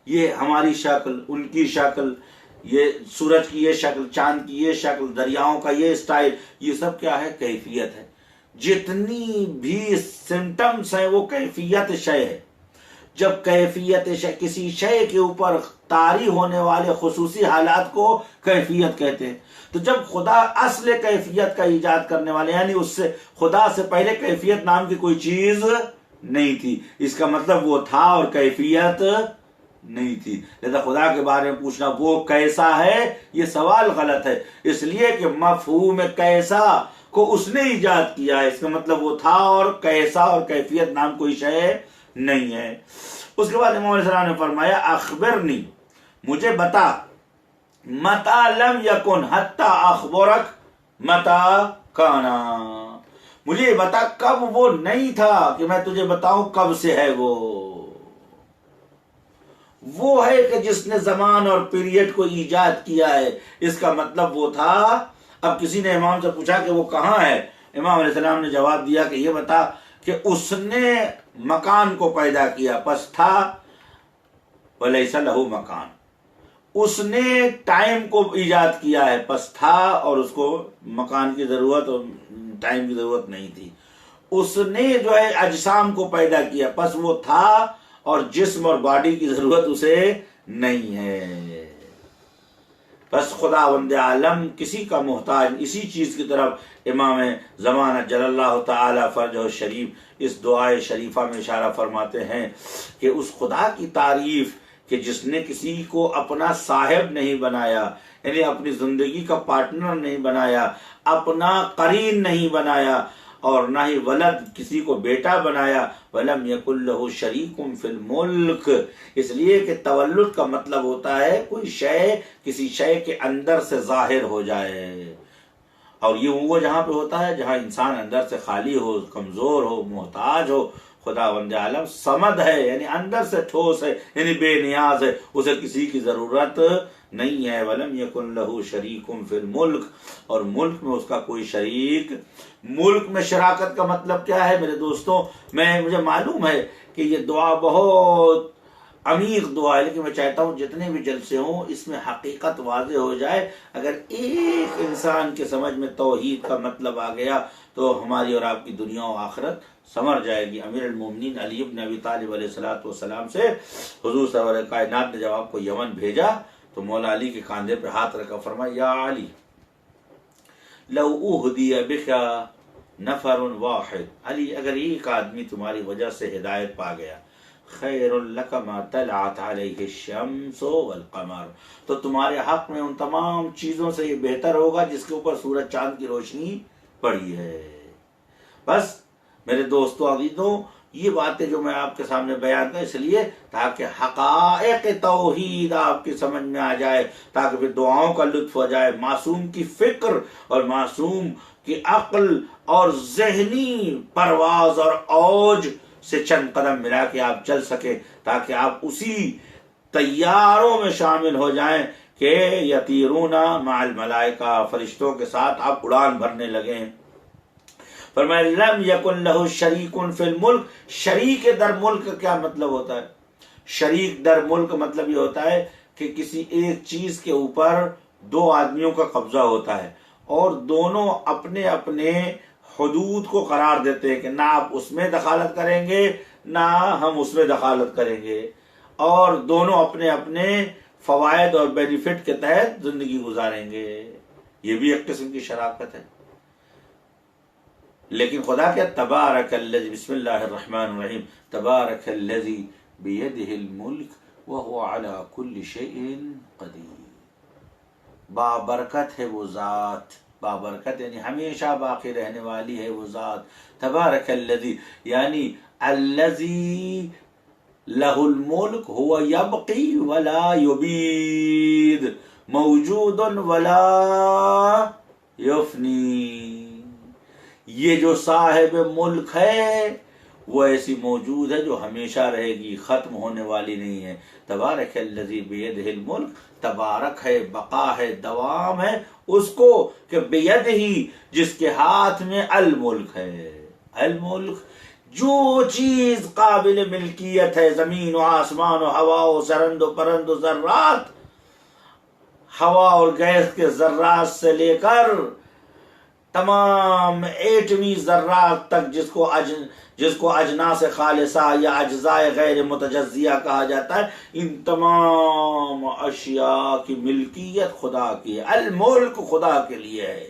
A: یہ ہماری شکل، ان کی شکل، یہ سورج کی یہ شکل، چاند کی یہ شکل، دریاؤں کا یہ اسٹائل، یہ سب کیا ہے؟ کیفیت ہے۔ جتنی بھی سمٹمز ہیں وہ کیفیت شے ہے۔ جب کیفیت شے، کسی شے کے اوپر طاری ہونے والے خصوصی حالات کو کیفیت کہتے ہیں۔ تو جب خدا اصل کیفیت کا ایجاد کرنے والے، یعنی اس سے خدا سے پہلے کیفیت نام کی کوئی چیز نہیں تھی، اس کا مطلب وہ تھا اور کیفیت نہیں تھی، لہذا خدا کے بارے میں پوچھنا وہ کیسا ہے، یہ سوال غلط ہے، اس لیے کہ مفہوم کیسا کو اس نے ایجاد کیا ہے، اس کا مطلب وہ تھا اور کیسا اور کیفیت نام کوئی شے نہیں ہے۔ اس کے بعد امام علیہ السلام نے فرمایا اخبرنی، مجھے بتا، متا لم یکن حتی اخبرک متا کانا، مجھے یہ بتا کب وہ نہیں تھا کہ میں تجھے بتاؤں کب سے ہے۔ وہ ہے کہ جس نے زمان اور پیریڈ کو ایجاد کیا ہے، اس کا مطلب وہ تھا۔ اب کسی نے امام سے پوچھا کہ وہ کہاں ہے، امام علیہ السلام نے جواب دیا کہ یہ بتا کہ اس نے مکان کو پیدا کیا، پس تھا ولیس لہ مکان، اس نے ٹائم کو ایجاد کیا ہے، پس تھا اور اس کو مکان کی ضرورت اور ٹائم کی ضرورت نہیں تھی۔ اس نے جو ہے اجسام کو پیدا کیا، پس وہ تھا اور جسم اور باڈی کی ضرورت اسے نہیں ہے۔ بس خداوند عالم کسی کا محتاج، اسی چیز کی طرف امام زمانہ جل اللہ تعالی فرجہ شریف اس دعائے شریفہ میں اشارہ فرماتے ہیں کہ اس خدا کی تعریف کہ جس نے کسی کو اپنا صاحب نہیں بنایا، یعنی اپنی زندگی کا پارٹنر نہیں بنایا، اپنا قرین نہیں بنایا، اور نہ ہی ولد کسی کو بیٹا بنایا، وَلَمْ يَكُنْ لَهُ شَرِيكٌ فِي الْمُلْكِ، اس لیے کہ تولد کا مطلب ہوتا ہے کوئی شے کسی شے کے اندر سے ظاہر ہو جائے، اور یہ وہ جہاں پہ ہوتا ہے جہاں انسان اندر سے خالی ہو، کمزور ہو، محتاج ہو۔ خداوند عالم صمد ہے، یعنی اندر سے ٹھوس ہے، یعنی بے نیاز ہے، اسے کسی کی ضرورت نہیں ہے۔ وَلَمْ يَكُنْ لَهُ شَرِيكٌ فِي الْمُلْكِ، اور ملک میں اس کا کوئی شریک۔ ملک میں شراکت کا مطلب کیا ہے میرے دوستوں؟ مجھے معلوم ہے کہ یہ دعا بہت عمیق دعا ہے، لیکن میں چاہتا ہوں جتنے بھی جلسے ہوں اس میں حقیقت واضح ہو جائے۔ اگر ایک انسان کے سمجھ میں توحید کا مطلب آ گیا تو ہماری اور آپ کی دنیا و آخرت سمر جائے گی۔ امیر المومنین علی بن ابی طالب علیہ السلام سے حضور سرور کائنات نے جب آپ کو یمن بھیجا تو مولا علی کے کاندھے پہ ہاتھ رکھا، فرمایا یا علی لو اہدی بک نفر واحد، علی اگر ایک آدمی تمہاری وجہ سے ہدایت پا گیا، خیر لک ما طلعت علیہ الشمس والقمر، تو تمہارے حق میں ان تمام چیزوں سے یہ بہتر ہوگا جس کے اوپر سورج چاند کی روشنی پڑی ہے۔ بس میرے دوستو عزیزوں، یہ باتیں جو میں آپ کے سامنے بیان کروں اس لیے تاکہ حقائق توحید آپ کی سمجھ میں آ جائے، تاکہ پھر دعاؤں کا لطف ہو جائے، معصوم کی فکر اور معصوم کی عقل اور ذہنی پرواز اور اوج سے چند قدم ملا کے آپ چل سکیں، تاکہ آپ اسی طیاروں میں شامل ہو جائیں کہ یطیرون مع الملائکہ، فرشتوں کے ساتھ آپ اڑان بھرنے لگیں۔ فرمایا لم یکن لہ شریک فی الملک، شریک در ملک کیا مطلب ہوتا ہے؟ شریک در ملک مطلب یہ ہوتا ہے کہ کسی ایک چیز کے اوپر دو آدمیوں کا قبضہ ہوتا ہے اور دونوں اپنے اپنے حدود کو قرار دیتے ہیں کہ نہ آپ اس میں دخالت کریں گے نہ ہم اس میں دخالت کریں گے، اور دونوں اپنے اپنے فوائد اور بینیفٹ کے تحت زندگی گزاریں گے۔ یہ بھی ایک قسم کی شراکت ہے۔ لیکن خدا کیا، تبارک الذی، بسم اللہ الرحمن الرحیم، تبارک الذی بیدہ الملک وہو علی کل شیء قدیر، بابرکت ہے وہ ذات، بابرکت یعنی ہمیشہ باقی رہنے والی ہے وہ ذات، تبارک الذی یعنی الذی لہ الملک هو یبقی ولا یبید، موجود ولا یفنی، یہ جو صاحب ملک ہے وہ ایسی موجود ہے جو ہمیشہ رہے گی، ختم ہونے والی نہیں ہے۔ تبارک الذی بیدہ الملک، تبارک ہے، بقا ہے، دوام ہے اس کو کہ بید ہی، جس کے ہاتھ میں الملک ہے۔ الملک جو چیز قابل ملکیت ہے، زمین و آسمان و ہوا و سرند و پرند و ذرات، ہوا اور گیس کے ذرات سے لے کر تمام ایٹمی ذرات تک جس کو اجناس خالصہ یا اجزاء غیر متجزیہ کہا جاتا ہے، ان تمام اشیاء کی ملکیت خدا کی ہے، الملک خدا کے لیے ہے۔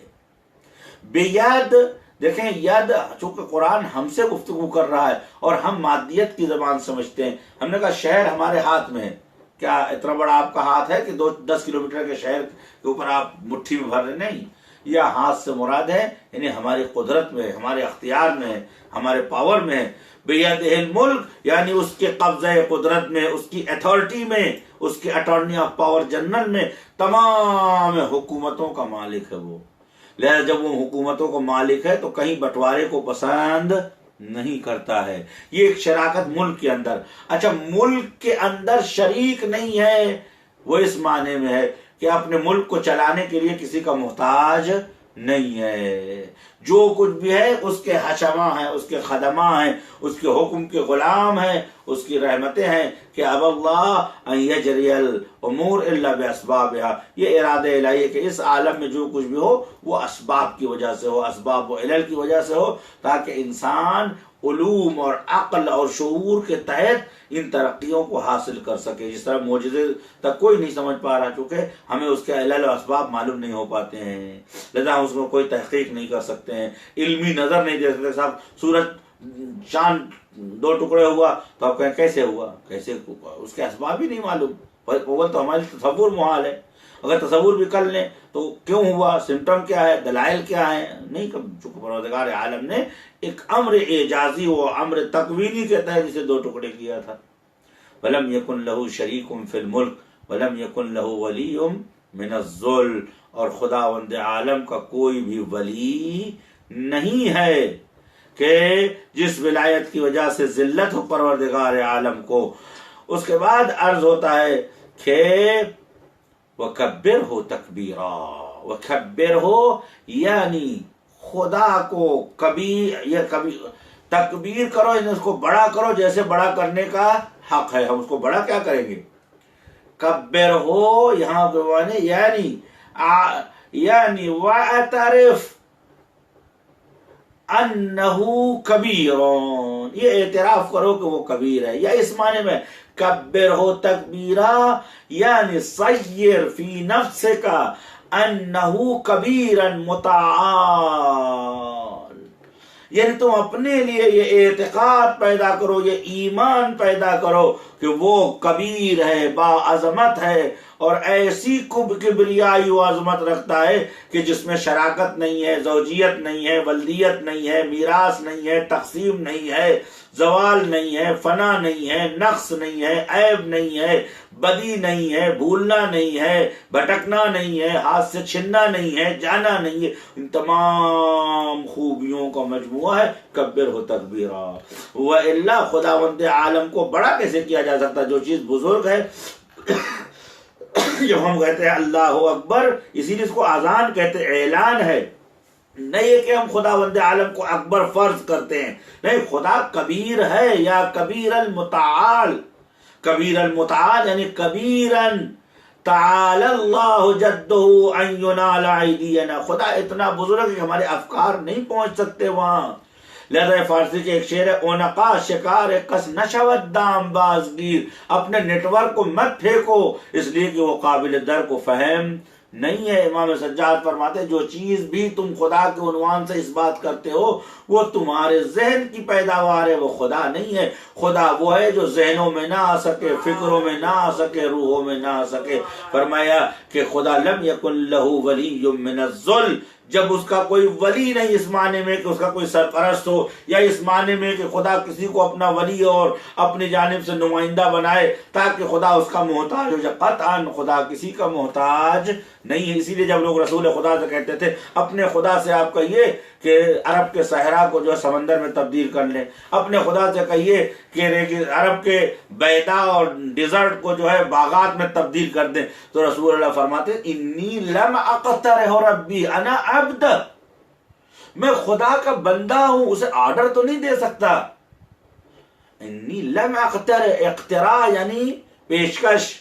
A: بید، دیکھیں ید، چونکہ قرآن ہم سے گفتگو کر رہا ہے اور ہم مادیت کی زبان سمجھتے ہیں، ہم نے کہا شہر ہمارے ہاتھ میں ہے، کیا اتنا بڑا آپ کا ہاتھ ہے کہ 10 کلومیٹر کے شہر کے اوپر آپ مٹھی میں بھر رہے؟ نہیں، یا ہاتھ سے مراد ہے یعنی ہماری قدرت میں، ہمارے اختیار میں، ہمارے پاور میں۔ بیدہ الملک یعنی اس کے قبضہ قدرت میں، اس کی اتھارٹی میں، اس کی اٹارنی آف پاور جنرل میں تمام حکومتوں کا مالک ہے وہ۔ لہذا جب وہ حکومتوں کو مالک ہے تو کہیں بٹوارے کو پسند نہیں کرتا ہے۔ یہ ایک شراکت ملک کے اندر۔ اچھا، ملک کے اندر شریک نہیں ہے، وہ اس معنی میں ہے کہ اپنے ملک کو چلانے کے لیے کسی کا محتاج نہیں ہے، جو کچھ بھی ہے اس کے حشماں ہیں، اس کے خدماں ہیں، اس کے حکم کے غلام ہیں، اس کی رحمتیں ہیں کہ اب اللہ ان یجری الامور الا باسبابها۔ یہ ارادہ الہی ہے کہ اس عالم میں جو کچھ بھی ہو وہ اسباب کی وجہ سے ہو، اسباب و علل کی وجہ سے ہو، تاکہ انسان علوم اور عقل اور شعور کے تحت ان ترقیوں کو حاصل کر سکے۔ جس طرح معجزے تک کوئی نہیں سمجھ پا رہا، چونکہ ہمیں اس کے علل و اسباب معلوم نہیں ہو پاتے ہیں، لہذا ہم اس میں کوئی تحقیق نہیں کر سکتے ہیں، علمی نظر نہیں دے سکتے۔ صاحب سورج چاند 2 ٹکڑے ہوا تو آپ کہیں کیسے ہوا، کیسے، اس کے اسباب ہی نہیں معلوم، اول تو ہمارے تصور محال ہے، اگر تصور بھی کر لیں تو کیوں ہوا، سمٹم کیا ہے، دلائل کیا ہے، نہیں۔ چونکہ پروردگار عالم نے ایک امر اعجازی و امر تکوینی کے تحت اسے 2 ٹکڑے کیا تھا۔ وَلَمْ يَكُنْ لَهُ شَرِيكٌ فِي الْمُلْكِ وَلَمْ يَكُنْ لَهُ وَلِيٌّ مِّنَ الذُّلِّ، اور خداوند عالم کا کوئی بھی ولی نہیں ہے کہ جس ولایت کی وجہ سے ذلت ہو پروردگار عالم کو۔ اس کے بعد عرض ہوتا ہے کہ وَكَبِّرْهُ تَكْبِيرًا، وَكَبِّرْهُ یعنی خدا کو تکبیر کرو، یعنی اس کو بڑا کرو جیسے بڑا کرنے کا حق ہے۔ ہم اس کو بڑا کیا کریں گے؟ کبر ہو، یہاں پہ یعنی وَاعْتَرِفْ انہو کبیرون، یہ اعتراف کرو کہ وہ کبیر ہے، یا اس معنی میں کبر ہو تکبیرا یعنی صیر فی نفسک انہو کبیرا متعال، یعنی تم اپنے لیے یہ اعتقاد پیدا کرو، یہ ایمان پیدا کرو کہ وہ کبیر ہے، با عظمت ہے، اور ایسی کبریائی و عظمت رکھتا ہے کہ جس میں شراکت نہیں ہے، زوجیت نہیں ہے، ولدیت نہیں ہے، میراث نہیں ہے، تقسیم نہیں ہے، زوال نہیں ہے، فنا نہیں ہے، نقص نہیں ہے، عیب نہیں ہے، بدی نہیں ہے، بھولنا نہیں ہے، بھٹکنا نہیں ہے، ہاتھ سے چھننا نہیں ہے، جانا نہیں ہے، ان تمام خوبیوں کا مجموعہ ہے کبر ہو تکبیرا۔ وَإِلَّا خداوند عالم کو بڑا کیسے کیا جا سکتا؟ جو چیز بزرگ ہے، جب ہم کہتے ہیں اللہ اکبر، اسی لیے اس کو اذان کہتے ہیں، اعلان ہے، نہیں کہ ہم خداوند عالم کو اکبر فرض کرتے ہیں، نہیں، خدا کبیر ہے، یا کبیر المتعال، کبیر المتعال یعنی کبیرن تعالی اللہ جدہ ان ینال ایدینا، خدا اتنا بزرگ ہے کہ ہمارے افکار نہیں پہنچ سکتے وہاں۔ لہذا فارسی کے ایک شعر ہے، اونقا شکار کس نشود دام بازگیر، اپنے نیٹ ورک کو مت پھینکو اس لیے کہ وہ قابل درک و فہم نہیں ہے۔ امام سجاد فرماتے ہیں جو چیز بھی تم خدا کے عنوان سے اس بات کرتے ہو وہ تمہارے ذہن کی پیداوار ہے، وہ خدا نہیں ہے۔ خدا وہ ہے جو ذہنوں میں نہ آ سکے، فکروں میں نہ آ سکے، روحوں میں نہ آ سکے۔ فرمایا کہ خدا لم یکن لہ ولی من الذل، جب اس کا کوئی ولی نہیں، اس معنی میں کہ اس کا کوئی سرپرست ہو، یا اس معنی میں کہ خدا کسی کو اپنا ولی اور اپنی جانب سے نمائندہ بنائے تاکہ خدا اس کا محتاج ہو جائے، قطعاً خدا کسی کا محتاج نہیں ہے۔ اسی لیے جب لوگ رسول خدا سے کہتے تھے اپنے خدا سے آپ کہیے کہ عرب کے صحرا کو جو ہے سمندر میں تبدیل کر لیں، اپنے خدا سے کہیے کہ عرب کے بیدا اور ڈیزرٹ کو جو ہے باغات میں تبدیل کر دیں، تو رسول اللہ فرماتے ہیں انی لم اقترح ربی انا عبد، میں خدا کا بندہ ہوں، اسے آرڈر تو نہیں دے سکتا۔ انی لم اقترح، اقتراع یعنی پیشکش،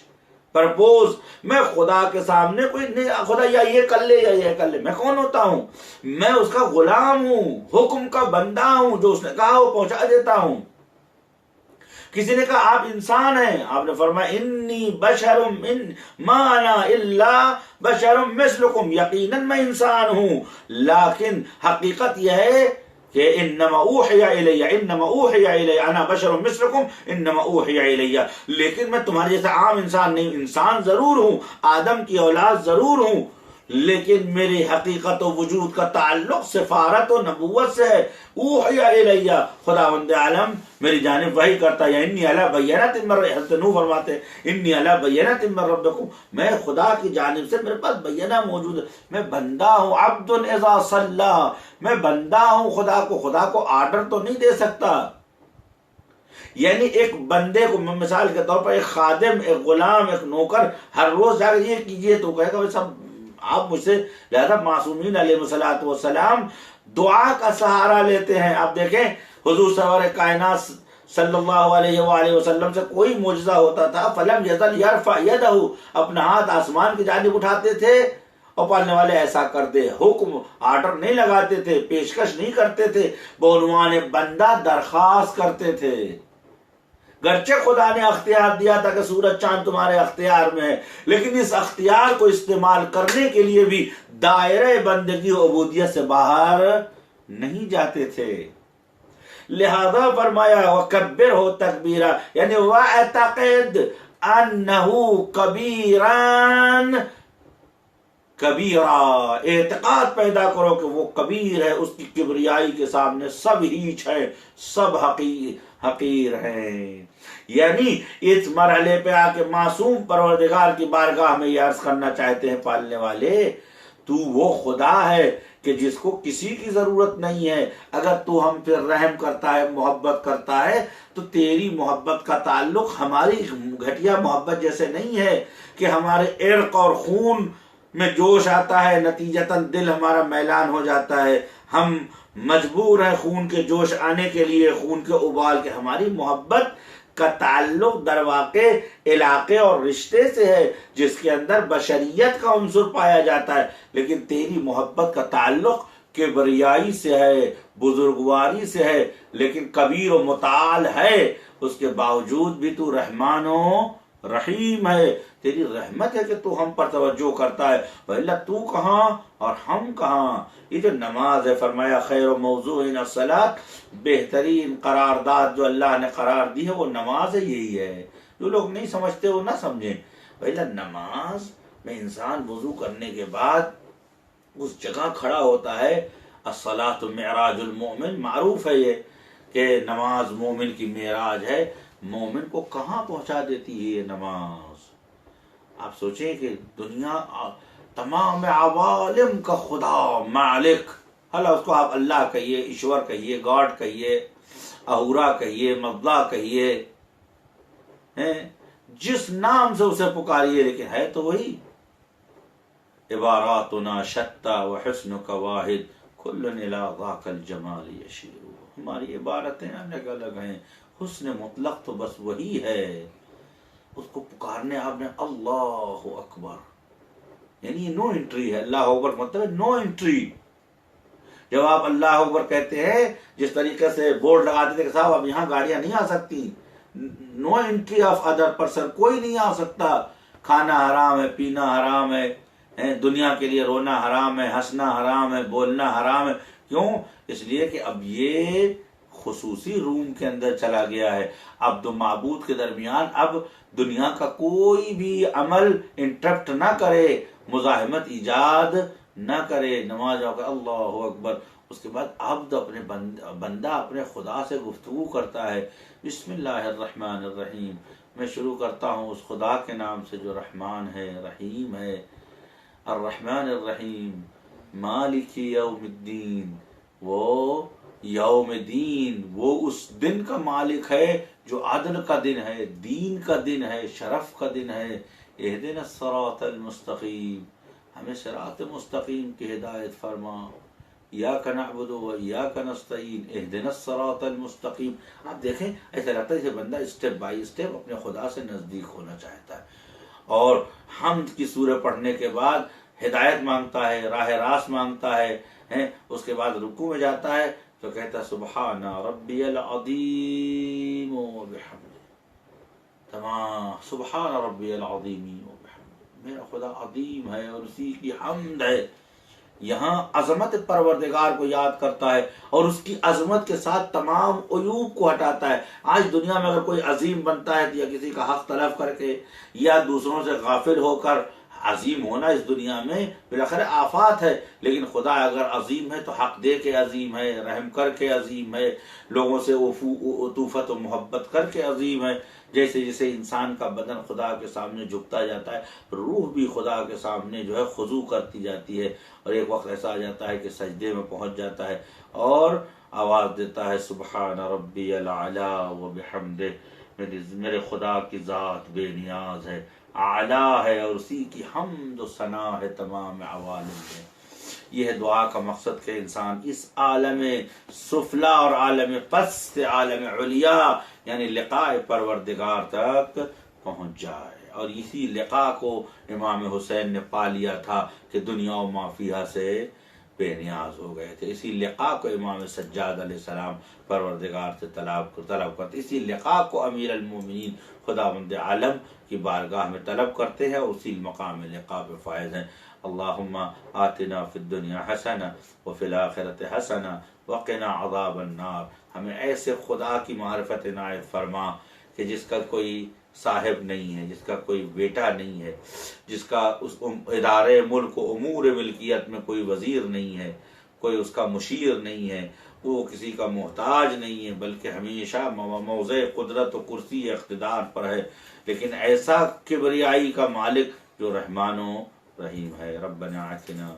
A: پرپوز. میں خدا کے سامنے کوئی نہیں, خدا یا یہ کر لے یا یہ کر لے, میں کون ہوتا ہوں؟ میں اس کا غلام ہوں, حکم کا بندہ ہوں, جو اس نے کہا وہ پہنچا دیتا ہوں. کسی نے کہا آپ انسان ہیں, آپ نے فرمایا انی بشر ما انا الا بشر مثلکم, یقیناً میں انسان ہوں, لیکن حقیقت یہ ہے کہ انما اوحی الی, انما اوحی الی, انا بشر مثلکم انما اوحی الی, لیکن میں تمہارے جیسا عام انسان نہیں, انسان ضرور ہوں, آدم کی اولاد ضرور ہوں, لیکن میری حقیقت و وجود کا تعلق سفارت و نبوت سے ہے. اوحی الی, خداوند عالم میری جانب وحی کرتا ہے. انی علی بینۃ من ربکم, حضرت نوح فرماتے ہیں انی علی بینۃ من ربکم, میں خدا کی جانب سے میرے پاس بینہ موجود ہے, میں بندہ ہوں. عبد اذا صلی, میں بندہ ہوں, خدا کو آرڈر تو نہیں دے سکتا. یعنی ایک بندے کو, مثال کے طور پر ایک خادم, ایک غلام, ایک نوکر ہر روز جا کے یہ کیجئے تو کہے گا سب آپ مجھ سے. لہذا معصومین علیہ الصلوۃ والسلام دعا کا سہارا لیتے ہیں. آپ دیکھیں حضور سرور کائنات صلی اللہ علیہ وآلہ وسلم سے کوئی معجزہ ہوتا تھا, فلم یزل یرفع یدہ, اپنا ہاتھ آسمان کی جانب اٹھاتے تھے اور پالنے والے ایسا کر دے, حکم آرڈر نہیں لگاتے تھے, پیشکش نہیں کرتے تھے, بعنوان بندہ درخواست کرتے تھے. گرچہ خدا نے اختیار دیا تھا کہ سورج چاند تمہارے اختیار میں ہے, لیکن اس اختیار کو استعمال کرنے کے لیے بھی دائرہ بندگی و عبودیت سے باہر نہیں جاتے تھے. لہذا فرمایا وَكَبِّرْهُ تَكْبِيرًا, یعنی وَاعْتَقِدْ أَنَّهُ كَبِيرًا کبیرہ, اعتقاد پیدا کرو کہ وہ کبیر ہے, اس کی کبریائی کے سامنے سب ہیچ ہے, سب حقیر ہیں. یعنی اس مرحلے پہ آ کے معصوم پروردگار کی بارگاہ میں یہ عرض کرنا چاہتے ہیں پالنے والے, تو وہ خدا ہے کہ جس کو کسی کی ضرورت نہیں ہے. اگر تو ہم پہ رحم کرتا ہے, محبت کرتا ہے, تو تیری محبت کا تعلق ہماری گھٹیا محبت جیسے نہیں ہے کہ ہمارے عرق اور خون میں جوش آتا ہے, نتیجتاً دل ہمارا میلان ہو جاتا ہے, ہم مجبور ہیں خون کے جوش آنے کے لیے, خون کے ابال کے. ہماری محبت کا تعلق در واقع علاقے اور رشتے سے ہے جس کے اندر بشریت کا عنصر پایا جاتا ہے, لیکن تیری محبت کا تعلق کبریائی سے ہے, بزرگواری سے ہے, لیکن کبیر و متعال ہے, اس کے باوجود بھی تو رحمان و رحیم ہے. تیری رحمت ہے کہ تو ہم پر توجہ کرتا ہے, وَإِلَّا تو کہاں اور ہم کہاں. یہ جو نماز ہے, فرمایا خیر و موضوع الصلاۃ, بہترین قرارداد جو اللہ نے قرار دی ہے وہ نماز ہے. یہی ہے, جو لوگ نہیں سمجھتے وہ نہ سمجھیں. پہلا نماز میں انسان وضو کرنے کے بعد اس جگہ کھڑا ہوتا ہے. الصلاۃ معراج المؤمن, معروف ہے یہ کہ نماز مومن کی معراج ہے. مومن کو کہاں پہنچا دیتی ہے یہ نماز؟ آپ سوچیں کہ دنیا تمام عوالم کا خدا مالک, اس کو آپ اللہ کہیے, ایشور کہیے, گاڈ کہیے, اہورا کہیے, مبدا کہیے, جس نام سے اسے پکاریے, لیکن ہے تو وہی. عباراتنا شتى وحسنك واحد كل الى ذاك الجمال يشير. ہماری عبارتیں الگ الگ ہیں, حسن مطلق تو بس وہی ہے. اس کو پکارنے آپ نے اللہ اکبر, یعنی نو انٹری ہے. اللہ اکبر مطلب نو انٹری. جب آپ اللہ اکبر کہتے ہیں, جس طریقے سے بورڈ لگاتے تھے کہ صاحب اب یہاں گاڑیاں نہیں آ سکتی, no entry of other person, کوئی نہیں آ سکتا. کھانا حرام ہے, پینا حرام ہے, دنیا کے لیے رونا حرام ہے, ہنسنا حرام ہے, بولنا حرام ہے. کیوں؟ اس لیے کہ اب یہ خصوصی روم کے اندر چلا گیا ہے. عبد و معبود کے درمیان اب دنیا کا کوئی بھی عمل انٹرپٹ نہ کرے, مزاحمت ایجاد نہ کرے. نماز اللہ اکبر, اس کے بعد عبد اپنے بندہ اپنے خدا سے گفتگو کرتا ہے. بسم اللہ الرحمن الرحیم, میں شروع کرتا ہوں اس خدا کے نام سے جو رحمان ہے, رحیم ہے. الرحمن الرحیم, مالک یوم الدین, وہ یوم دین, وہ اس دن کا مالک ہے جو عدل کا دن ہے, دین کا دن ہے, شرف کا دن ہے. اہدنا الصراط المستقیم, ہمیں صراط مستقیم کی ہدایت فرما. ایاک نعبد و ایاک نستعین, اہدنا الصراط المستقیم. آپ دیکھیں ایسا لگتا ہے کہ بندہ اسٹیپ بائی اسٹیپ اپنے خدا سے نزدیک ہونا چاہتا ہے. اور حمد کی سورہ پڑھنے کے بعد ہدایت مانگتا ہے، راہ راست مانگتا ہے، اس کے بعد رکوع میں جاتا ہے تو کہتا ہے سبحان ربی العظیم و بحمدہ، تمام سبحان ربی العظیم و بحمدہ، میرا خدا عظیم ہے اور اسی کی حمد ہے۔ یہاں عظمت پروردگار کو یاد کرتا ہے اور اس کی عظمت کے ساتھ تمام عیوب کو ہٹاتا ہے۔ آج دنیا میں اگر کوئی عظیم بنتا ہے یا کسی کا حق طلب کر کے یا دوسروں سے غافل ہو کر، عظیم ہونا اس دنیا میں بالاخر آفات ہے، لیکن خدا اگر عظیم ہے تو حق دے کے عظیم ہے، رحم کر کے عظیم ہے، لوگوں سے عطوفت و محبت کر کے عظیم ہے۔ جیسے جیسے انسان کا بدن خدا کے سامنے جھکتا جاتا ہے، روح بھی خدا کے سامنے جو ہے خضوع کرتی جاتی ہے، اور ایک وقت ایسا آ جاتا ہے کہ سجدے میں پہنچ جاتا ہے اور آواز دیتا ہے سبحان ربی العلیٰ و بحمدہ، میرے خدا کی ذات بے نیاز ہے، اعلیٰ ہے اور اسی کی حمد و ثنا ہے تمام عوالم میں۔ یہ ہے دعا کا مقصد کہ انسان اس عالم سفلا اور عالم پست عالم علیا یعنی لقاء پروردگار تک پہنچ جائے، اور اسی لقاء کو امام حسین نے پا لیا تھا کہ دنیا و ما فیہا سے بے نیاز ہو گئے تھے۔ اسی لقاء کو امام سجاد علیہ السلام پروردگار سے طلب کرتے، اسی لقاء کو امیر المومنین خداوند عالم کی بارگاہ میں طلب کرتے ہیں، اور اسی مقام لقاء پہ فائز ہیں۔ اللہم آتنا فی الدنیا حسنہ وفی الآخرۃ حسنہ وقنا عذاب النار۔ ہمیں ایسے خدا کی معرفت عنایت فرما کہ جس کا کوئی صاحب نہیں ہے، جس کا کوئی بیٹا نہیں ہے، جس کا اس ادارے ملک و امور ملکیت میں کوئی وزیر نہیں ہے، کوئی اس کا مشیر نہیں ہے، وہ کسی کا محتاج نہیں ہے، بلکہ ہمیشہ موضع قدرت و کرسی اقتدار پر ہے، لیکن ایسا کبریائی کا مالک جو رحمان و رحیم ہے۔ ربنا آتنا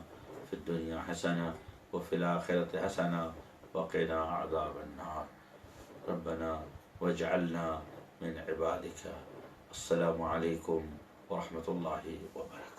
A: فی الدنیا حسنہ وفی الآخرۃ حسنہ وقنا عذاب النار ربنا واجعلنا من عبادک۔ السلام علیکم ورحمۃ اللہ وبرکاتہ۔